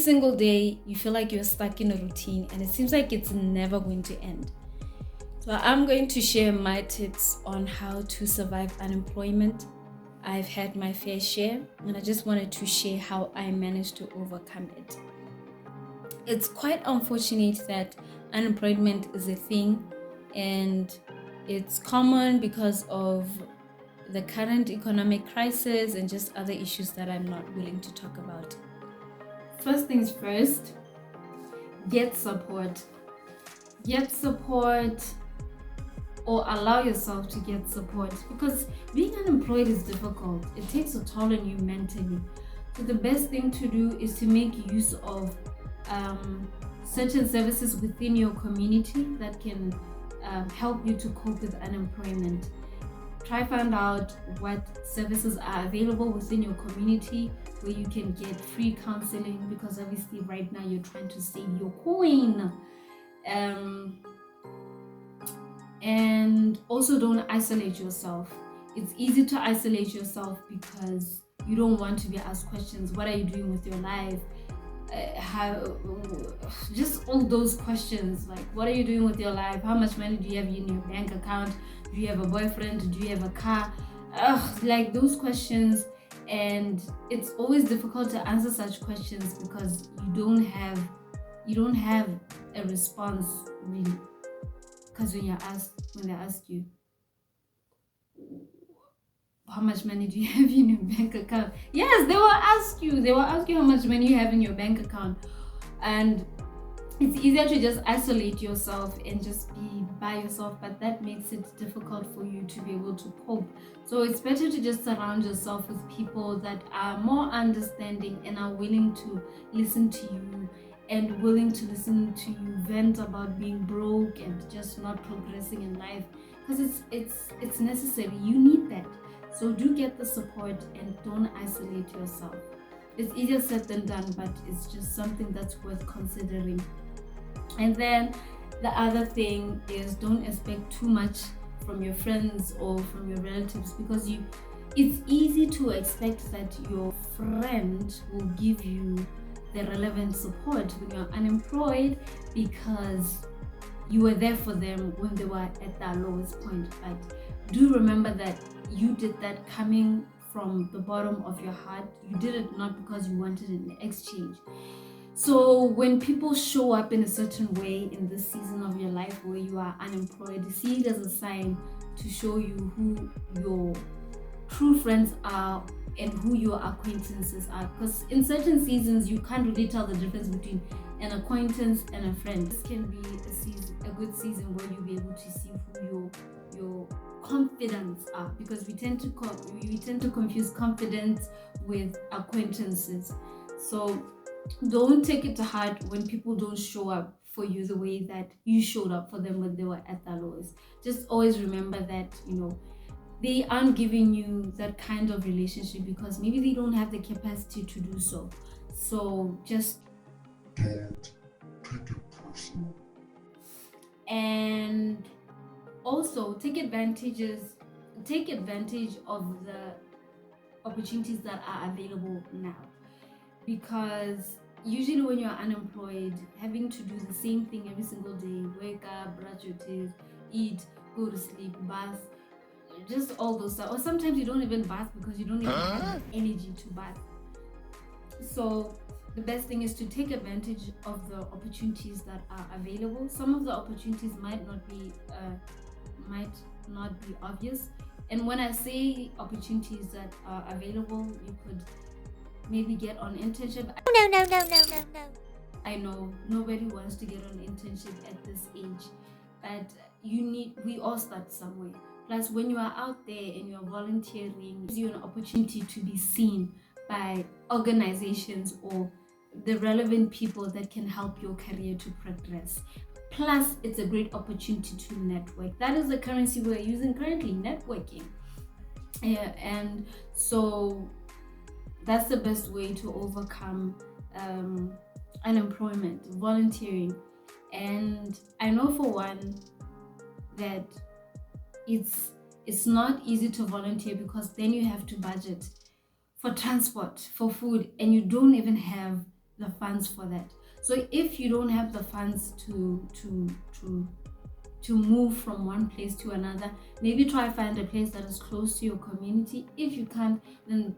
single day you feel like you're stuck in a routine and it seems like it's never going to end. So I'm going to share my tips on how to survive unemployment. I've had my fair share and I just wanted to share how I managed to overcome it. It's quite unfortunate that unemployment is a thing, and it's common because of the current economic crisis and just other issues that I'm not willing to talk about. First things first, get support. Get support, or allow yourself to get support, because being unemployed is difficult. It takes a toll on you mentally. So the best thing to do is to make use of certain services within your community that can help you to cope with unemployment. Try find out what services are available within your community where you can get free counseling, because obviously right now you're trying to save your coin. And also, don't isolate yourself. It's easy to isolate yourself because you don't want to be asked questions. What are you doing with your life? Just all those questions, like what are you doing with your life? How much money do you have in your bank account? Do you have a boyfriend? Do you have a car? Like those questions. And it's always difficult to answer such questions because you don't have a response really. Because when they ask you, how much money do you have in your bank account? Yes, they will ask you how much money you have in your bank account. And it's easier to just isolate yourself and just be by yourself, but that makes it difficult for you to be able to cope. So it's better to just surround yourself with people that are more understanding and are willing to listen to you and willing to listen to you vent about being broke and just not progressing in life, because it's necessary. You need that. So do get the support and don't isolate yourself. It's easier said than done, but it's just something that's worth considering. And then the other thing is, don't expect too much from your friends or from your relatives, because it's easy to expect that your friend will give you the relevant support when you're unemployed because you were there for them when they were at their lowest point. But do remember that you did that coming from the bottom of your heart. You did it not because you wanted an exchange. So when people show up in a certain way in this season of your life where you are unemployed, see it as a sign to show you who your true friends are and who your acquaintances are, because in certain seasons you can't really tell the difference between an acquaintance and a friend. This can be a good season where you'll be able to see who your confidants are, because we tend to confuse confidence with acquaintances. So don't take it to heart when people don't show up for you the way that you showed up for them when they were at their lowest. Just always remember that they aren't giving you that kind of relationship because maybe they don't have the capacity to do so. So just don't take it personal. And also take advantage of the opportunities that are available now, because usually when you're unemployed, having to do the same thing every single day, wake up, brush your teeth, eat, go to sleep, bath, just all those stuff, or sometimes you don't even bath because you don't even have the energy to bath. So the best thing is to take advantage of the opportunities that are available. Some of the opportunities might not be obvious, and when I say opportunities that are available, you could maybe get on internship. No. I know nobody wants to get on internship at this age, but we all start somewhere. Plus, when you are out there and you're volunteering, it gives you an opportunity to be seen by organizations or the relevant people that can help your career to progress. Plus, it's a great opportunity to network. That is the currency we're using currently, networking. And so that's the best way to overcome unemployment, volunteering. And I know for one that it's not easy to volunteer, because then you have to budget for transport, for food, and you don't even have the funds for that. So if you don't have the funds to move from one place to another, maybe try find a place that is close to your community. If you can't, then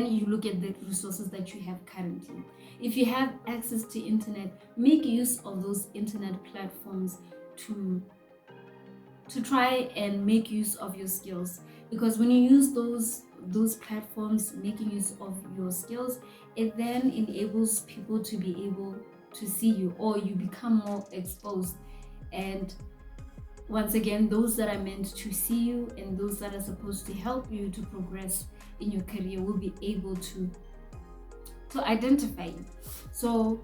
you look at the resources that you have currently. If you have access to internet, make use of those internet platforms to try and make use of your skills, because when you use those platforms, making use of your skills, it then enables people to be able to see you, or you become more exposed. And once again, those that are meant to see you and those that are supposed to help you to progress in your career will be able to identify you. So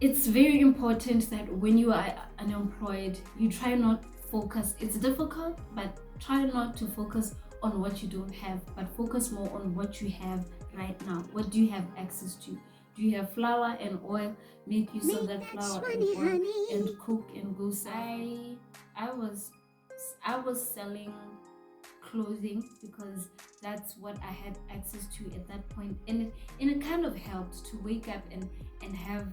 it's very important that when you are unemployed, you try not focus. It's difficult, but try not to focus on what you don't have, but focus more on what you have right now. What do you have access to? Do you have flour and oil? Make use of that flour and oil and cook and go sell. I was selling clothing because that's what I had access to at that point, and it kind of helped to wake up and have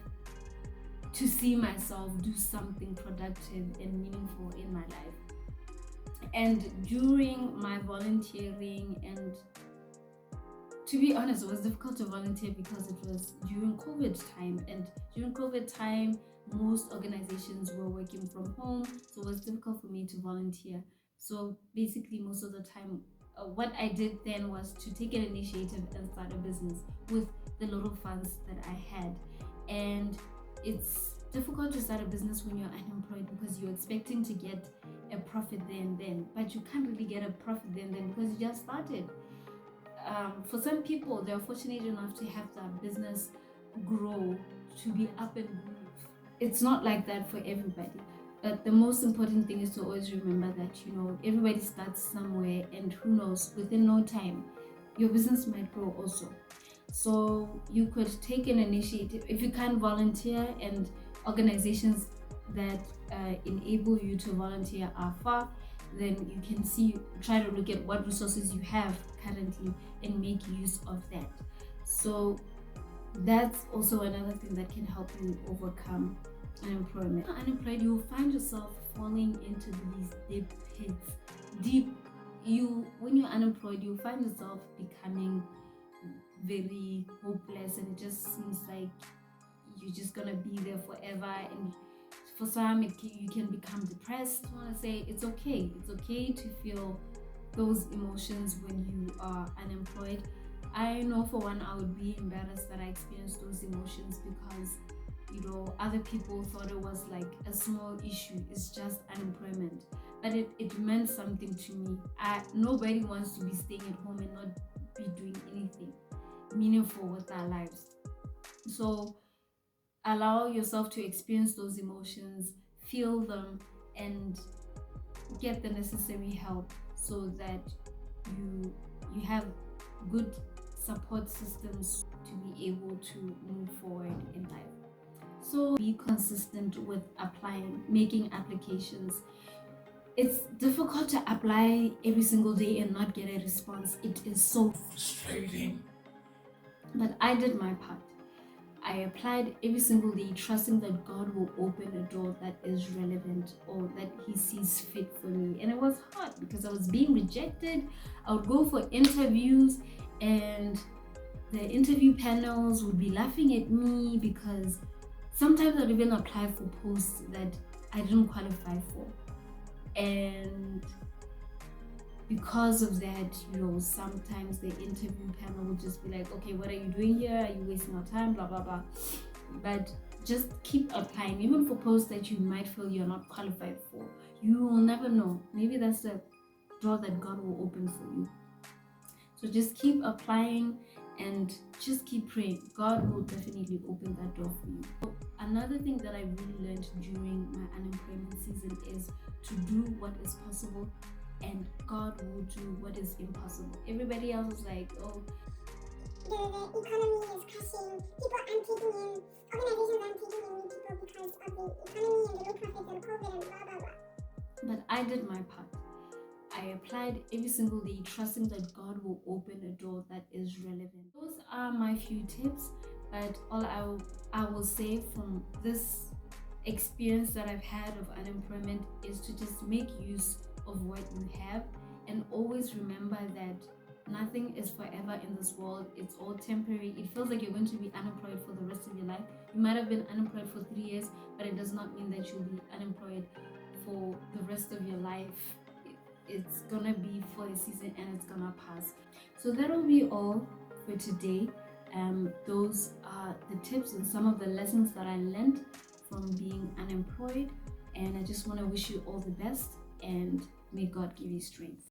to see myself do something productive and meaningful in my life. And during my volunteering, and to be honest, it was difficult to volunteer because it was during COVID time, and during COVID time most organizations were working from home, so it was difficult for me to volunteer. So basically most of the time, what I did then was to take an initiative and start a business with the little funds that I had. And it's difficult to start a business when you're unemployed because you're expecting to get a profit then, but you can't really get a profit then because you just started. For some people, they're fortunate enough to have their business grow to be up and move. It's not like that for everybody. But the most important thing is to always remember that, everybody starts somewhere, and who knows, within no time, your business might grow also. So you could take an initiative. If you can't volunteer, and organizations that enable you to volunteer are far, then you can try to look at what resources you have currently and make use of that. So that's also another thing that can help you overcome unemployment. When you're unemployed, you'll find yourself falling into these deep pits. When you're unemployed, you'll find yourself becoming very hopeless, and it just seems like you're just gonna be there forever. And for some, you can become depressed. I want to say it's okay to feel those emotions when you are unemployed. I know for one, I would be embarrassed that I experienced those emotions because other people thought it was like a small issue. It's just unemployment, but it meant something to me. Nobody wants to be staying at home and not be doing anything meaningful with their lives. So allow yourself to experience those emotions, feel them, and get the necessary help so that you have good support systems to be able to move forward in life. So be consistent with making applications. It's difficult to apply every single day and not get a response. It is so frustrating. But I did my part. I applied every single day, trusting that God will open a door that is relevant or that He sees fit for me. And it was hard because I was being rejected. I would go for interviews, and the interview panels would be laughing at me because sometimes I'd even apply for posts that I didn't qualify for. And because of that, sometimes the interview panel will just be like, okay, what are you doing here? Are you wasting our time? Blah, blah, blah. But just keep applying, even for posts that you might feel you're not qualified for. You will never know. Maybe that's the door that God will open for you. So just keep applying and just keep praying. God will definitely open that door for you. So another thing that I really learned during my unemployment season is to do what is possible, and God will do what is impossible. Everybody else is like, oh, the economy is crashing, people aren't taking in, organizations aren't taking in new people because of the economy and the low profits and COVID and blah blah blah. But I did my part. I applied every single day, trusting that God will open a door that is relevant. Those are my few tips, But I will say from this experience that I've had of unemployment is to just make use of what you have, and always remember that nothing is forever in this world. It's all temporary. It feels like you're going to be unemployed for the rest of your life. You might have been unemployed for 3 years, but it does not mean that you'll be unemployed for the rest of your life. It's gonna be for a season and it's gonna pass. So that'll be all for today. Those are the tips and some of the lessons that I learned from being unemployed, and I just want to wish you all the best, and may God give you strength.